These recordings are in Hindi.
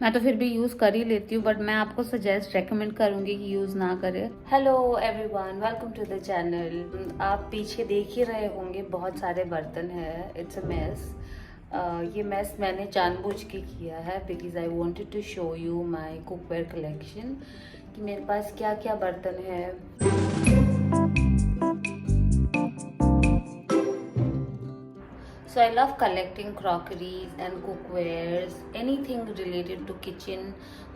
मैं तो फिर भी यूज़ कर ही लेती हूँ, बट मैं आपको सजेस्ट रेकमेंड करूँगी कि यूज़ ना करें। Hello everyone, welcome to the channel. आप पीछे देख ही रहे होंगे बहुत सारे बर्तन हैं। It's a mess. ये मेस मैंने जानबूझ के किया है because I wanted to show you my cookware collection कि मेरे पास क्या क्या बर्तन है। So I love collecting crockeries and cookwares, anything related to kitchen.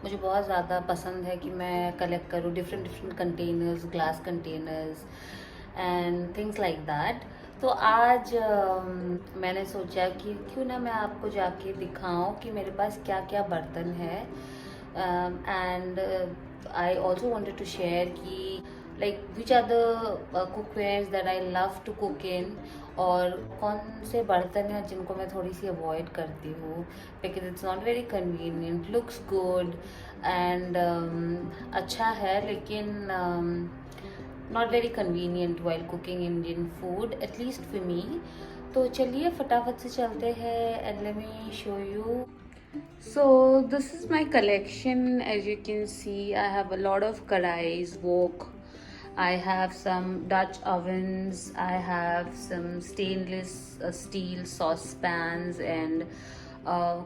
मुझे बहुत ज़्यादा पसंद है कि मैं कलेक्ट करूँ different containers, glass containers and things like that. तो आज मैंने सोचा कि क्यों ना मैं आपको जाके दिखाऊं कि मेरे पास क्या क्या बर्तन है। And I also wanted to share कि like which are the cookwares that I love to cook in, और कौन से बर्तन हैं जिनको मैं थोड़ी सी अवॉइड करती हूँ because it's not very convenient, looks good and अच्छा है लेकिन not very convenient while cooking Indian food, at least for me. तो चलिए फटाफट से चलते हैं and let me show you. So this is my collection. As you can see, I have a lot of kadais, wok. I have some Dutch ovens. I have some stainless steel saucepans and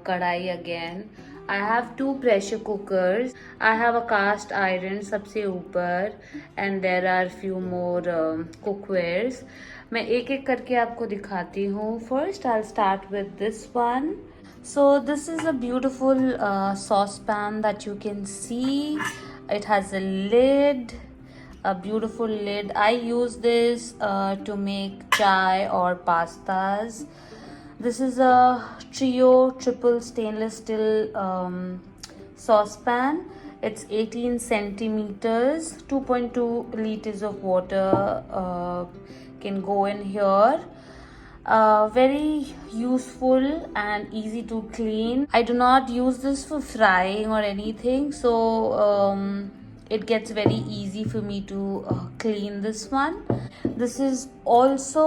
kadai again. I have two pressure cookers. I have a cast iron सबसे ऊपर, and there are few more cookwares. मैं एक एक करके आपको दिखाती हूँ. First, I'll start with this one. So this is a beautiful saucepan that you can see. It has a lid, a beautiful lid. I use this to make chai or pastas. This is a trio triple stainless steel saucepan. It's 18 centimeters, 2.2 liters of water can go in here. Very useful and easy to clean. I do not use this for frying or anything, so it gets very easy for me to clean this one. This is also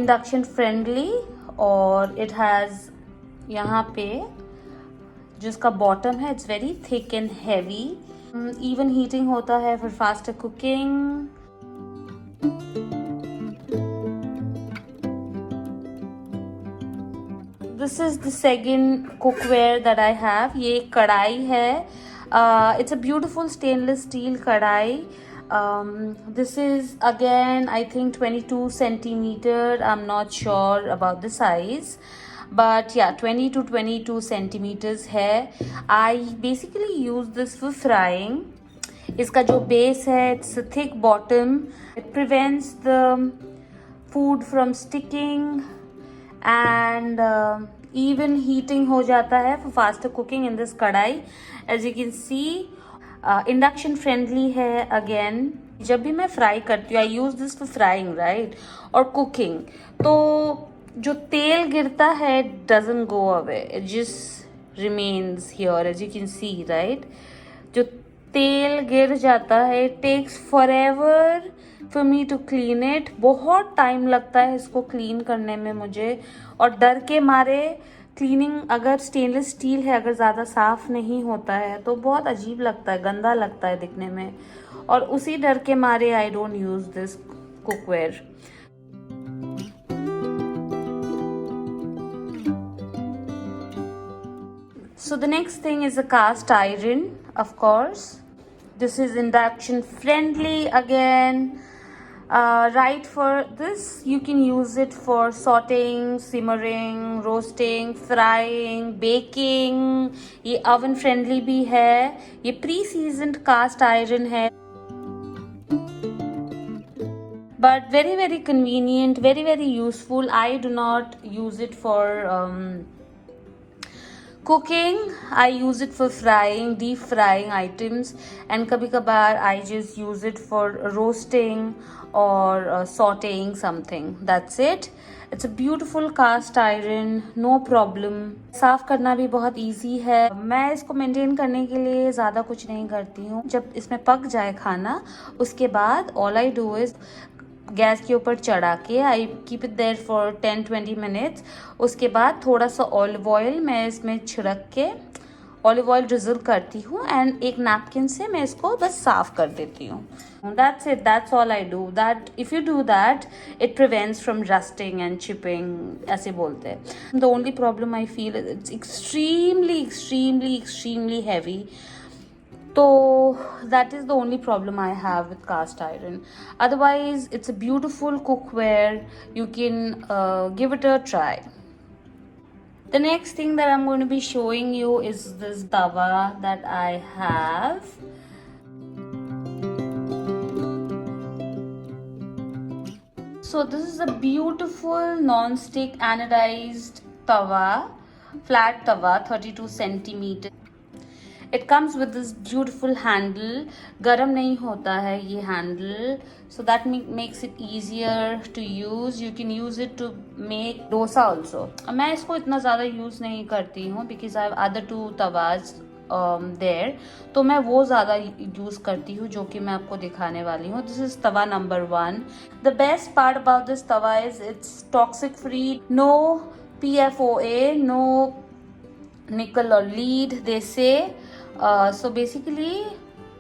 induction friendly, और it has यहाँ पे जिसका बॉटम है it's very thick and heavy. Even heating होता है for faster cooking. This is the second cookware that I have. ये एक कढ़ाई है. It's a beautiful stainless steel कढ़ाई. This is again I think 22 centimeter. I'm not sure about the size, but yeah, 20 to 22 centimeters है. I basically use this for frying. इसका जो base है, it's a thick bottom. It prevents the food from sticking and even heating हो जाता है for faster cooking in this कढ़ाई. As you can see, induction friendly है again. जब भी मैं फ्राई करती हूँ I use this for frying, right? और cooking, तो जो तेल गिरता है doesn't go away, it just remains here as you can see, right? जो तेल गिर जाता है it takes forever for me to clean it. बहुत टाइम लगता है इसको क्लीन करने में मुझे, और डर के मारे क्लीनिंग, अगर स्टेनलेस स्टील है, अगर ज़्यादा साफ़ नहीं होता है तो बहुत अजीब लगता है, गंदा लगता है दिखने में, और उसी डर के मारे I don't use this cookware. So the next thing is a cast iron, of course. This is induction friendly again. Right, for this you can use it for sauteing, simmering, roasting, frying, baking. ये oven friendly भी है. ये pre-seasoned cast iron है, but very convenient, very useful. I do not use it for cooking. I use it for frying, deep frying items, and कभी कभार I just use it for roasting or sauteing something. That's it. It's a beautiful cast iron, no problem. साफ़ करना भी बहुत easy है. मैं इसको मेंटेन करने के लिए ज़्यादा कुछ नहीं करती हूँ. जब इसमें पक जाए खाना, उसके बाद all I do is gas के ऊपर चढ़ा के I keep it there for 10-20 minutes. उसके बाद थोड़ा सा ऑलिव ऑयल मैं इसमें छिड़क के ऑलिव ऑयल ड्रिजल करती हूँ एंड एक नैपकिन से मैं इसको बस साफ कर देती हूँ. That's it. That's all I do. That if you do that, it prevents from rusting and chipping. ऐसे बोलते हैं. The only problem I feel is it's extremely heavy. So that is the only problem I have with cast iron. Otherwise, it's a beautiful cookware. You can give it a try. The next thing that I'm going to be showing you is this tawa that I have. So this is a beautiful non-stick anodized tawa, flat tawa, 32 centimeter. It comes with this beautiful handle. गरम नहीं होता है ये handle, so that makes it easier to use. You can use it to make dosa also. मैं इसको इतना ज़्यादा use नहीं करती हूँ because I have other two tawas there. तो मैं वो ज़्यादा यूज़ करती हूँ जो कि मैं आपको दिखाने वाली हूँ. This is tawa number 1. The best part about this tawa is it's toxic free, no PFOA, no nickel or lead they say. So basically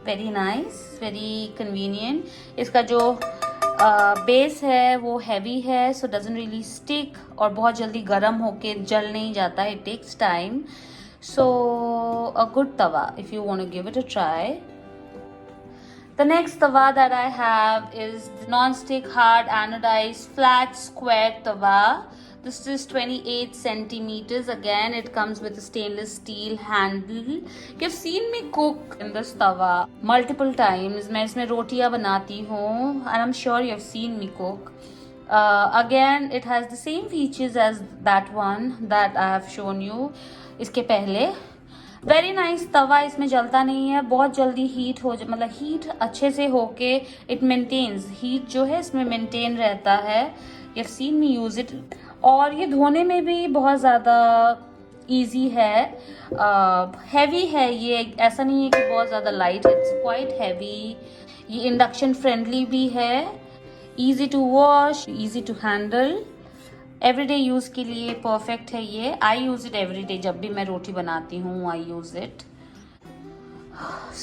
very nice, very convenient. इसका जो बेस है वो हैवी है, so doesn't really stick और बहुत जल्दी गर्म होके जल नहीं जाता है. It takes time. So a good tawa if you want to give it a try. The next tawa that I have is the non-stick hard anodized flat square tawa. This is 28 centimeters. Again, it comes with a stainless steel handle. You've seen me cook in this tawa multiple times. मैं इसमें रोटियां बनाती हूँ and I'm sure you've seen me cook. Again, it has the same features as that one that I have shown you इसके पहले. वेरी नाइस तवा, इसमें जलता नहीं है, बहुत जल्दी हीट हो मतलब हीट अच्छे से होके इट मेंटेन्स, हीट जो है इसमें मेंटेन रहता है. You have seen me use it. और ये धोने में भी बहुत ज़्यादा इजी है. हैवी है ये, ऐसा नहीं है कि बहुत ज़्यादा लाइट है. It's quite heavy. ये इंडक्शन फ्रेंडली भी है. Easy to wash, easy to handle. Everyday use के लिए परफेक्ट है ये. I use it everyday. जब भी मैं रोटी बनाती हूँ I use it.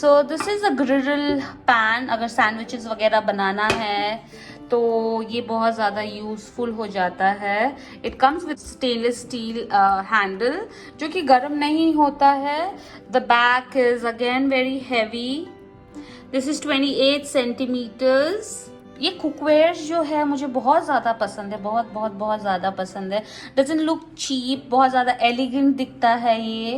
So this is a griddle pan. अगर सैंडविचेस वगैरह बनाना है तो ये बहुत ज़्यादा यूज़फुल हो जाता है. It comes with stainless steel handle जो कि गर्म नहीं होता है. The back is again very heavy. This is 28 centimetres. ये कुकवेयर जो है मुझे बहुत ज़्यादा पसंद है, बहुत ज़्यादा पसंद है. डजंट लुक चीप, बहुत ज़्यादा एलिगेंट दिखता है ये.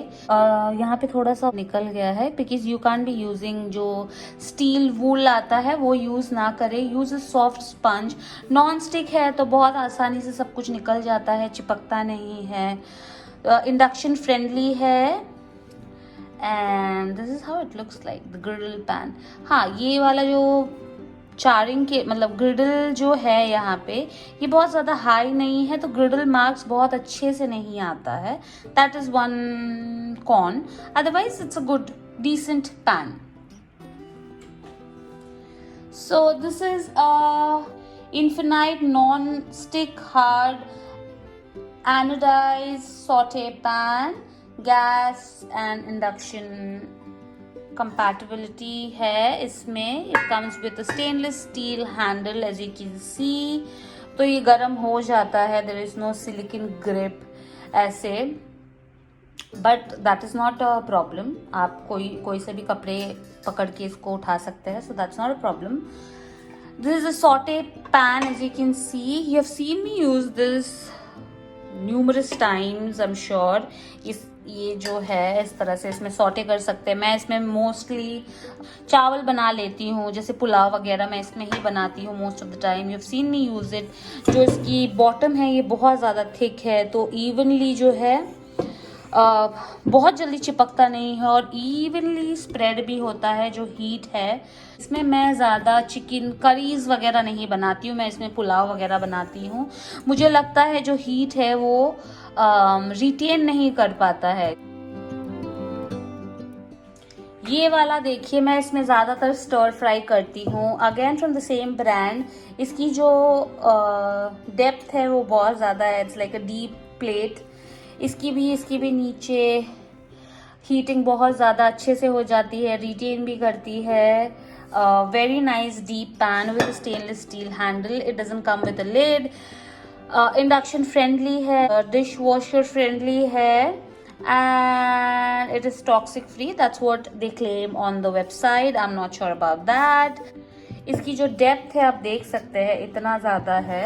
यहाँ पे थोड़ा सा निकल गया है because you can be using जो स्टील वूल आता है वो यूज़ ना करें. Use a soft sponge. Non stick है तो बहुत आसानी से सब कुछ निकल जाता है, चिपकता नहीं है. इंडक्शन फ्रेंडली है. And this is how it looks like the ग्रिडल pan. हाँ, ये वाला जो चारिंग के मतलब ग्रिडल जो है यहाँ पे ये बहुत ज़्यादा हाई नहीं है तो ग्रिडल मार्क्स बहुत अच्छे से नहीं आता है. That is one con. Otherwise it's a good decent pan. So this is a infinite non-stick hard anodized saute pan. Gas and induction compatibility है इसमें. It comes with a stainless steel handle as you can see. तो ये गर्म हो जाता है. There is no silicone grip ऐसे. But that is not a problem. आप कोई से भी कपड़े पकड़ के इसको उठा सकते हैं. So that's not a problem. This is a saute pan as you can see. You have seen me use this numerous times I'm sure. ये जो है इस तरह से इसमें सॉटे कर सकते हैं. मैं इसमें मोस्टली चावल बना लेती हूँ, जैसे पुलाव वगैरह मैं इसमें ही बनाती हूँ most of the time. You have seen me use it. जो इसकी बॉटम है ये बहुत ज़्यादा थिक है तो इवनली जो है बहुत जल्दी चिपकता नहीं है और इवनली स्प्रेड भी होता है जो हीट है. इसमें मैं ज़्यादा चिकन करीज वगैरह नहीं बनाती हूँ, मैं इसमें पुलाव वगैरह बनाती हूँ. मुझे लगता है जो हीट है वो रिटेन नहीं कर पाता है. ये वाला देखिए, मैं इसमें ज़्यादातर स्टर फ्राई करती हूँ. Again from the same brand. इसकी जो डेप्थ है वो बहुत ज़्यादा है. It's like a deep plate. इसकी भी नीचे हीटिंग बहुत ज़्यादा अच्छे से हो जाती है, रिटेन भी करती है. Very nice deep pan with a stainless steel handle. It doesn't come with a lid. Induction friendly है, dishwasher friendly है, and it is toxic free. That's what they claim on the website. I'm not sure about that. इसकी जो डेप्थ है आप देख सकते हैं, इतना ज़्यादा है.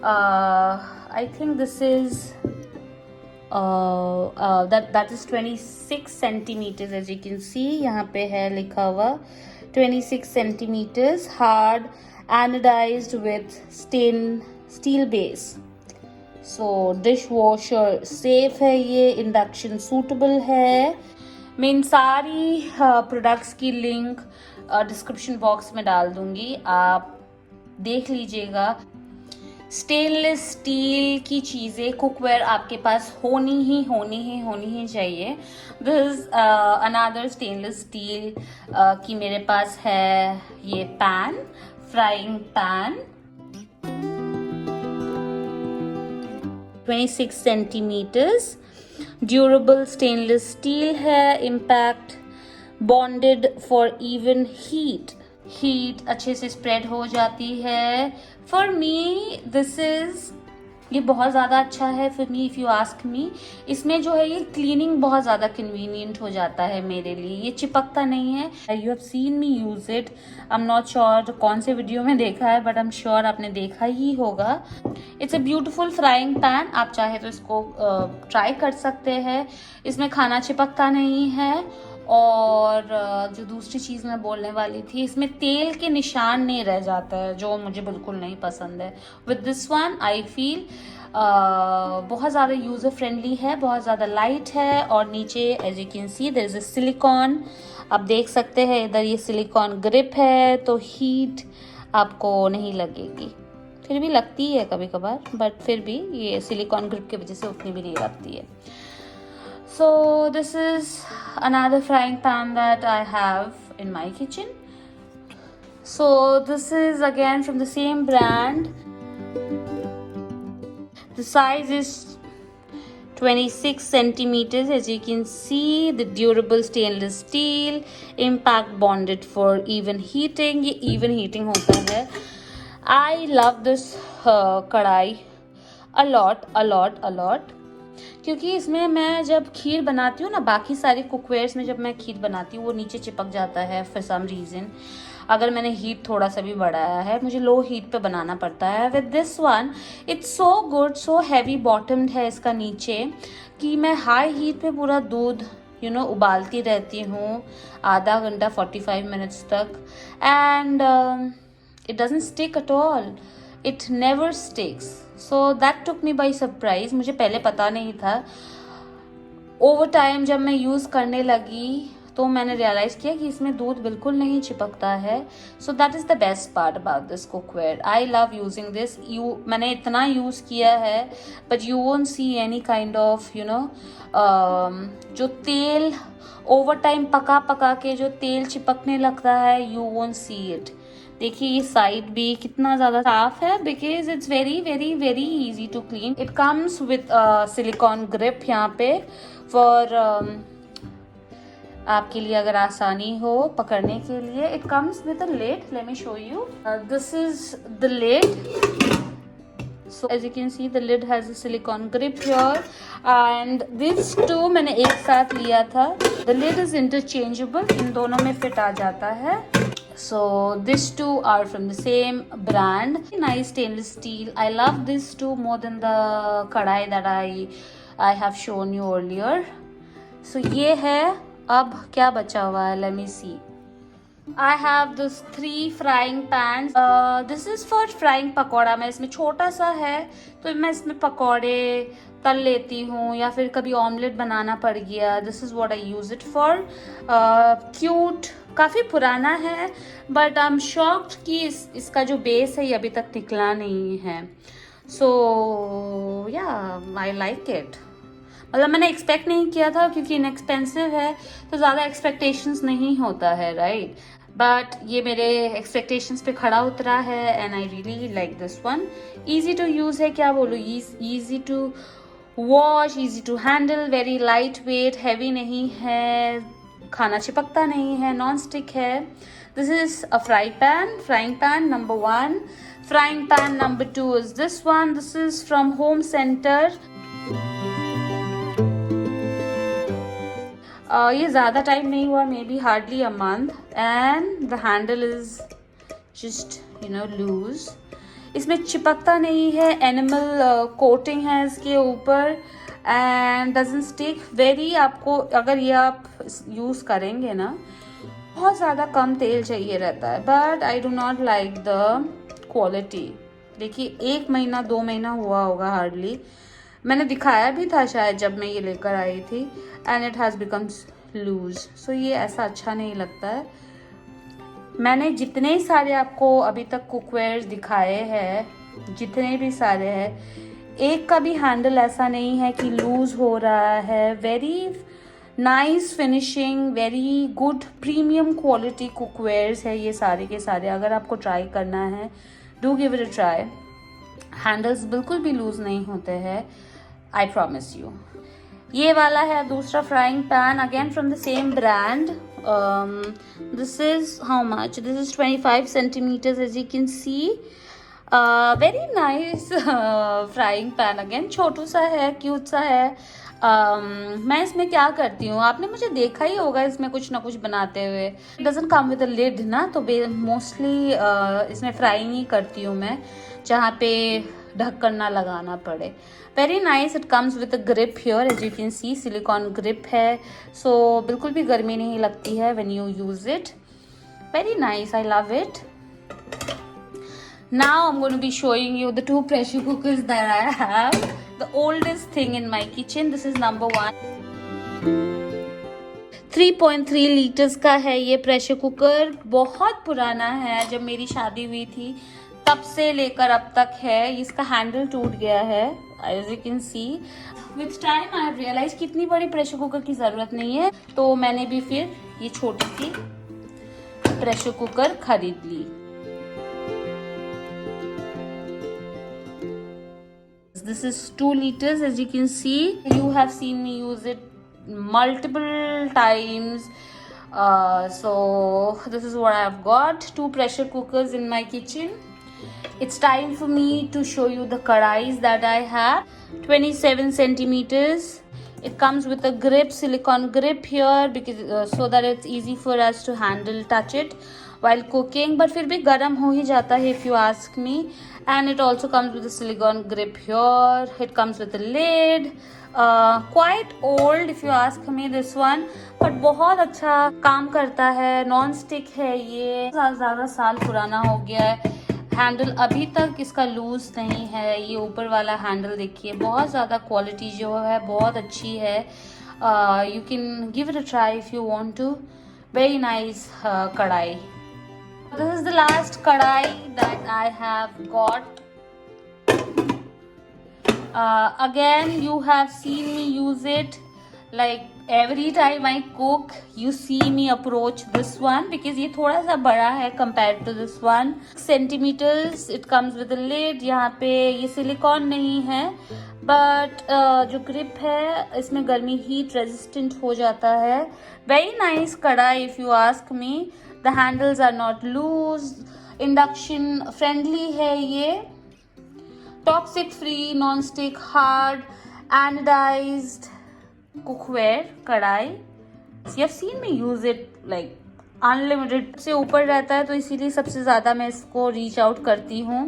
I think this is that is 26 centimeters, as you can see. यहाँ पे है लिखा हुआ 26 centimeters, hard anodized with steel base. So dishwasher safe है ये, induction suitable है. मैं इन सारी प्रोडक्ट्स की लिंक डिस्क्रिप्शन बॉक्स में डाल दूंगी, आप देख लीजिएगा. स्टेनलेस स्टील की चीज़ें, कुकवेयर आपके पास होनी ही चाहिए. This is another stainless steel की मेरे पास है ये pan, frying pan, 26 centimetres, durable stainless steel है, impact bonded for even heat अच्छे से स्प्रेड हो जाती है. फॉर मी दिस इज, ये बहुत ज़्यादा अच्छा है. For me, if you ask मी, इसमें जो है ये क्लीनिंग बहुत ज़्यादा कन्वीनियंट हो जाता है मेरे लिए. ये चिपकता नहीं है. You have seen me use it. I am not sure कौन से वीडियो में देखा है, बट आई एम श्योर आपने देखा ही होगा. It's a beautiful frying pan. आप चाहे तो इसको ट्राई कर सकते हैं. इसमें खाना चिपकता नहीं है. और जो दूसरी चीज़ मैं बोलने वाली थी, इसमें तेल के निशान नहीं रह जाता है, जो मुझे बिल्कुल नहीं पसंद है. With this one I feel बहुत ज़्यादा यूज़र फ्रेंडली है, बहुत ज़्यादा लाइट है. और नीचे as you can see there is a silicone, आप देख सकते हैं इधर ये सिलिकॉन ग्रिप है, तो हीट आपको नहीं लगेगी. फिर भी लगती है कभी कभार, बट फिर भी ये सिलिकॉन ग्रिप की वजह से उतनी भी नहीं लगती है. So this is another frying pan that I have in my kitchen. So this is again from the same brand. The size is 26 centimeters, as you can see. The durable stainless steel, impact bonded for even heating. ये even heating होता है. I love this कढ़ाई a lot. क्योंकि इसमें मैं जब खीर बनाती हूँ ना, बाकी सारी कुकवेयर्स में जब मैं खीर बनाती हूँ वो नीचे चिपक जाता है फॉर सम रीज़न. अगर मैंने हीट थोड़ा सा भी बढ़ाया है, मुझे लो हीट पे बनाना पड़ता है. With this one it's so good, so heavy बॉटम्ड है इसका नीचे, कि मैं हाई हीट पे पूरा दूध उबालती रहती हूँ आधा घंटा 45 मिनट्स तक. And it doesn't stick at all. It never sticks. So that took me by surprise. मुझे पहले पता नहीं था. ओवर टाइम जब मैं यूज़ करने लगी तो मैंने रियलाइज़ किया कि इसमें दूध बिल्कुल नहीं चिपकता है. So that is the best part about this cookware. I love using this. मैंने इतना यूज़ किया है, but you won't see any kind of जो तेल ओवर टाइम पका के जो तेल चिपकने लगता है, यू वोंट सी इट. देखिए ये साइड भी कितना ज़्यादा साफ है, because it's very easy to clean. It comes with silicone grip यहाँ पे फॉर आपके लिए अगर आसानी हो पकड़ने के लिए. It comes with a lid. Let me show you. This is the lid. So as you can see, the lid has a silicone grip here, and these two मैंने एक साथ लिया था. The lid is interchangeable. इन दोनों में फिट आ जाता है. So these two are from the same brand. Nice stainless steel. I love these two more than the कढ़ाई that I have shown you earlier. So ये है. अब क्या बचा हुआ है? Let me see. I have this 3 frying pans. This is for frying pakora. मैं इसमें छोटा सा है तो मैं इसमें पकौड़े तल लेती हूँ, या फिर कभी ऑमलेट बनाना पड़ गया. This is what I use it for. Cute, काफ़ी पुराना है, बट आई एम शॉक्ड कि इसका जो बेस है ये अभी तक निकला नहीं है. सो या आई लाइक इट. मतलब मैंने एक्सपेक्ट नहीं किया था, क्योंकि इनएक्सपेंसिव है तो ज़्यादा एक्सपेक्टेशंस नहीं होता है, राइट. बट ये मेरे एक्सपेक्टेशंस पे खड़ा उतरा है, and I really like this one. Easy to use है, क्या बोलूँ, easy to wash, easy to handle, very light weight, heavy नहीं है, खाना चिपकता नहीं है, नॉन स्टिक है. This is a frying pan number 1. Frying pan number 2 is this one. This is from Home Centre. ये ज़्यादा टाइम नहीं हुआ, maybe hardly a month, and the handle is just loose. इसमें चिपकता नहीं है, एनिमल कोटिंग है इसके ऊपर, एंड डजंट स्टिक. वेरी, आपको अगर ये आप यूज़ करेंगे ना, बहुत ज़्यादा कम तेल चाहिए रहता है, but I do not like the quality. देखिए 1 महीना 2 महीना हुआ होगा हार्डली. मैंने दिखाया भी था शायद जब मैं ये लेकर आई थी, and it has becomes loose. So ये ऐसा अच्छा नहीं लगता है. मैंने जितने सारे आपको अभी तक कुकवेयर दिखाए हैं, जितने भी सारे हैं, एक का भी हैंडल ऐसा नहीं है कि लूज हो रहा है. Very nice finishing, very good premium quality cookwares है ये सारे के सारे. अगर आपको ट्राई करना है, do give it a try. Handles बिल्कुल भी लूज नहीं होते हैं, आई प्रॉमिस यू. ये वाला है दूसरा frying pan, again from the same brand. This is how much? This is 25 centimeters, as you can see. Very nice frying pan. Again छोटू सा है, क्यूट सा है. मैं इसमें क्या करती हूँ, आपने मुझे देखा ही होगा इसमें कुछ ना कुछ बनाते हुए. It doesn't come with a lid ना, तो मोस्टली इसमें फ्राइंग ही करती हूँ मैं, जहाँ पे ढक्कन ना लगाना पड़े. Very nice. It comes with a grip here, as you can see, silicone grip है, सो बिल्कुल भी गर्मी नहीं लगती है when you use it. Very nice, I love it. Now I'm going to be showing you the 2 pressure cookers that I have. The oldest thing in my kitchen. This is number 1. 3.3 liters का है ये प्रेशर कुकर. बहुत पुराना है, जब मेरी शादी हुई थी तब से लेकर अब तक है. इसका हैंडल टूट गया है, as you can see. With time I have realized कि इतनी बड़ी प्रेशर कुकर की ज़रूरत नहीं है, तो मैंने भी फिर ये छोटी सी प्रेशर कुकर खरीद ली. This is 2 liters, as you can see. You have seen me use it multiple times. So this is what I have got. 2 pressure cookers in my kitchen. It's time for me to show you the kadais that I have. 27 centimeters. It comes with a grip, silicone grip here, because so that it's easy for us to handle, touch it while cooking. But फिर भी गर्म हो ही जाता है if you ask me. And it also comes with a silicone grip here. It comes with a lid. Quite old if you ask me, this one, but बहुत अच्छा काम करता है. नॉन स्टिक है ये, ज़्यादा साल पुराना हो गया है. हैंडल अभी तक इसका लूज नहीं है. ये ऊपर वाला हैंडल देखिए, बहुत ज़्यादा क्वालिटी जो है बहुत अच्छी है. You can give it a try if you want to. Very nice kadhai. This is the last kadai that I have got. Again, you have seen me use it. Like every time I cook, you see me approach this one, because ये थोड़ा सा बड़ा है compared to this one. Centimeters. It comes with a lid. यहाँ पे ये सिलिकॉन नहीं है, but जो grip है इसमें गर्मी heat resistant हो जाता है. Very nice कढ़ाई if you ask me. The handles are not loose. Induction friendly है ये. Toxic free, non-stick, hard, anodized cookware कढ़ाई. You have seen me use it like unlimited. से ऊपर रहता है तो इसीलिए सबसे ज़्यादा मैं इसको reach out करती हूँ.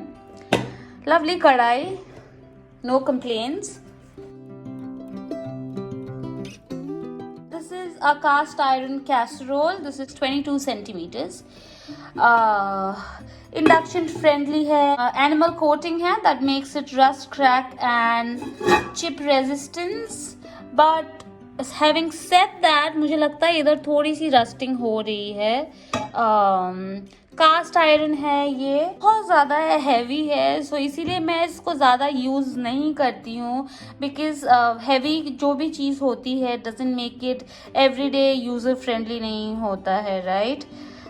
Lovely कढ़ाई. No complaints. This is a cast iron casserole. This is 22 centimeters. Induction friendly है. Animal coating है, that makes it rust, crack and chip resistance. But having said that, मुझे लगता है इधर थोड़ी सी रस्टिंग हो रही है. कास्ट आयरन है ये, बहुत ज़्यादा है, हैवी है, सो इसीलिए मैं इसको ज़्यादा यूज़ नहीं करती हूँ. बिकॉज हैवी जो भी चीज़ होती है doesn't make it everyday user friendly नहीं होता है, right.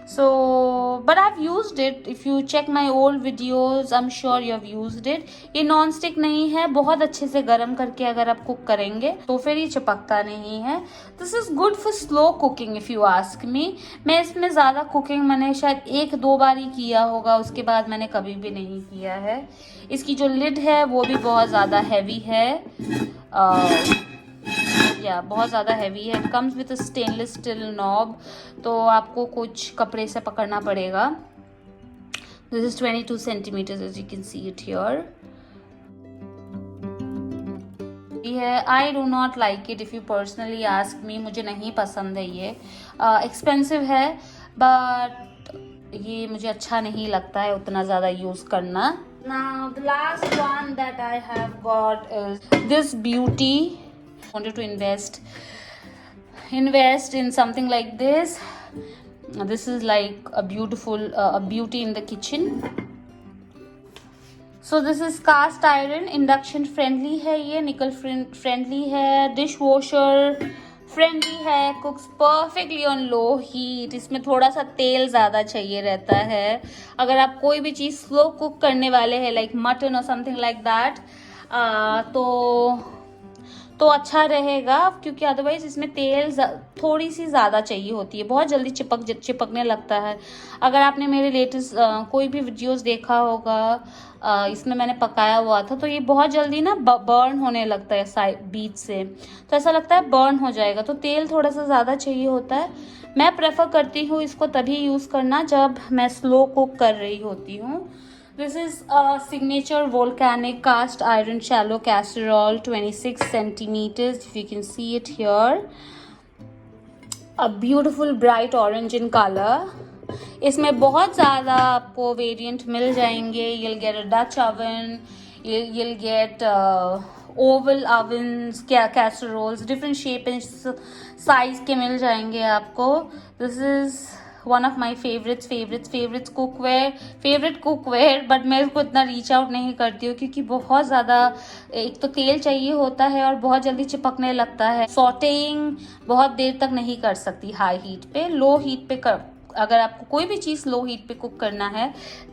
So but I've used it. If you check my old videos, I'm sure you have used it. ये नॉन स्टिक नहीं है, बहुत अच्छे से गर्म करके अगर आप कुक करेंगे तो फिर ये चिपकता नहीं है. This is good for slow cooking if you ask मी. मैं इसमें ज़्यादा कुकिंग मैंने शायद 1-2 बार ही किया होगा, उसके बाद मैंने कभी भी नहीं किया है. इसकी जो लिड है वो भी बहुत ज़्यादा हैवी है, या बहुत ज़्यादा हैवी है. It comes with stainless steel knob, तो आपको कुछ कपड़े से पकड़ना पड़ेगा. This is 22 centimetre as you can see it here. I do not like it if you personally ask me. मुझे नहीं पसंद है ये. एक्सपेंसिव है बट ये मुझे अच्छा नहीं लगता है उतना ज़्यादा यूज़ करना. Now the last one that I have got is this beauty. Wanted to invest in something like this. This is like a beautiful beauty in the kitchen. So this is cast iron, induction friendly है ये, nickel friendly है, dishwasher friendly है, cooks perfectly on low heat. इसमें थोड़ा सा तेल ज़्यादा चाहिए रहता है अगर आप कोई भी चीज़ स्लो कुक करने वाले हैं, like mutton or something like that. तो अच्छा रहेगा, क्योंकि अदरवाइज इसमें तेल थोड़ी सी ज़्यादा चाहिए होती है, बहुत जल्दी चिपकने लगता है. अगर आपने मेरे लेटेस्ट कोई भी वीडियोस देखा होगा, इसमें मैंने पकाया हुआ था, तो ये बहुत जल्दी ना बर्न होने लगता है बीच से, तो ऐसा लगता है बर्न हो जाएगा. तो तेल थोड़ा सा ज़्यादा चाहिए होता है. मैं प्रेफर करती हूँ इसको तभी यूज़ करना जब मैं स्लो कुक कर रही होती हूँ. This is a signature volcanic cast iron shallow casserole, 26 centimeters. If you can see it here, a beautiful bright orange in color. इसमें बहुत ज़्यादा आपको वेरिएंट मिल जाएंगे. You'll get a Dutch oven, you'll get oval ovens, casseroles, different shape and size के मिल जाएंगे आपको. This is one of my favorites cookware, but मैं इसको इतना रीच आउट नहीं करती हूँ क्योंकि बहुत ज़्यादा एक तो तेल चाहिए होता है और बहुत जल्दी चिपकने लगता है. सॉटेइंग बहुत देर तक नहीं कर सकती हाई हीट पे. लो हीट पे अगर आपको कोई भी चीज़ लो हीट पे कुक करना है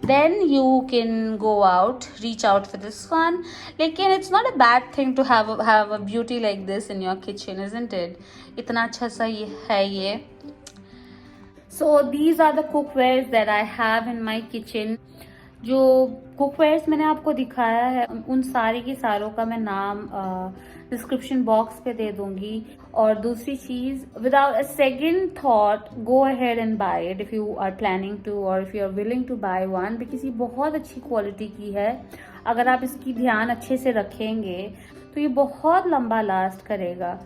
then you can go out, reach out for this one. लेकिन it's not a bad thing to have a beauty like this in your kitchen, isn't it? इतना अच्छा सा ये है ये. So these are the cookwares that I have in my kitchen. जो कुकवेयर्स मैंने आपको दिखाया है उन सारे के सारों का मैं नाम डिस्क्रिप्शन बॉक्स पे दे दूंगी. और दूसरी चीज़, without a second thought go ahead and buy it if you are planning to और if you are willing to buy one, because ये बहुत अच्छी क्वालिटी की है. अगर आप इसकी ध्यान अच्छे से रखेंगे तो ये बहुत लंबा लास्ट करेगा.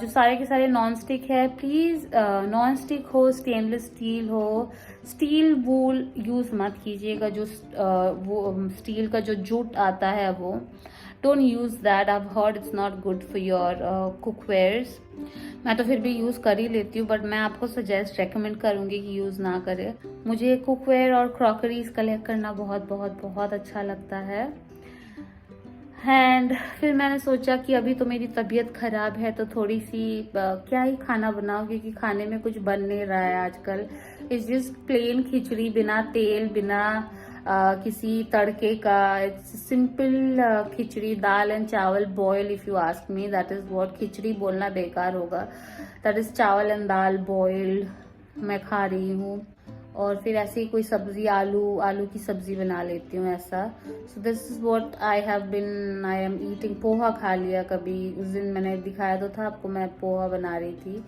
जो सारे के सारे नॉन स्टिक है, प्लीज़ नॉन स्टिक हो, स्टेनलेस स्टील हो, स्टील वूल यूज़ मत कीजिएगा. जो वो स्टील का जो जूट आता है वो don't use that. I have heard it's not good for your cookwares. मैं तो फिर भी यूज़ कर ही लेती हूँ, बट मैं आपको रेकमेंड करूँगी कि यूज़ ना करें. मुझे कुकवेयर और क्रॉकरीज कलेक्ट करना बहुत बहुत बहुत अच्छा लगता है. एंड फिर मैंने सोचा कि अभी तो मेरी तबीयत ख़राब है तो थोड़ी सी क्या ही खाना बनाओ, क्योंकि खाने में कुछ बन नहीं रहा है आजकल. इट्स जस्ट प्लेन खिचड़ी, बिना तेल, बिना किसी तड़के का. It's simple khichdi, dal and chawal boil. If you ask me, that is what. Khichdi बोलना बेकार होगा. That is chawal and dal boiled मैं खा रही हूँ. और फिर ऐसे ही कोई सब्जी, आलू की सब्जी बना लेती हूँ ऐसा. सो this is what I am eating. Poha खा लिया कभी, उस दिन मैंने दिखाया तो था आपको, मैं पोहा बना रही थी.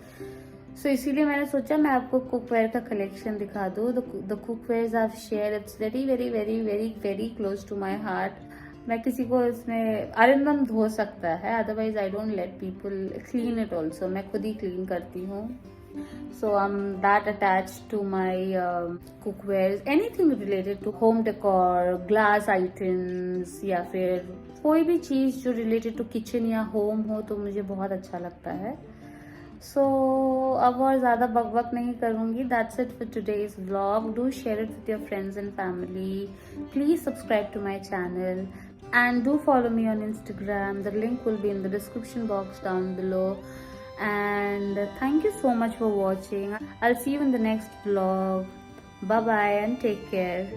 सो इसीलिए मैंने सोचा मैं आपको कुकवेयर का कलेक्शन दिखा दूँ. The cookwares I share, it's very very very very very close to my heart. मैं किसी को इसमें अरिंदम धो सकता है, otherwise I don't let people clean it also. मैं खुद ही क्लीन करती हूँ. So I'm that attached to my cookwares. Anything related to home decor, glass items, या फिर कोई भी चीज़ जो related to kitchen या home हो तो मुझे बहुत अच्छा लगता है. So अब और ज़्यादा बकबक नहीं करूँगी. That's it for today's vlog. Do share it with your friends and family. Please subscribe to my channel and do follow me on Instagram. The link will be in the description box down below. and thank you so much for watching. I'll see you in the next vlog. Bye bye and take care.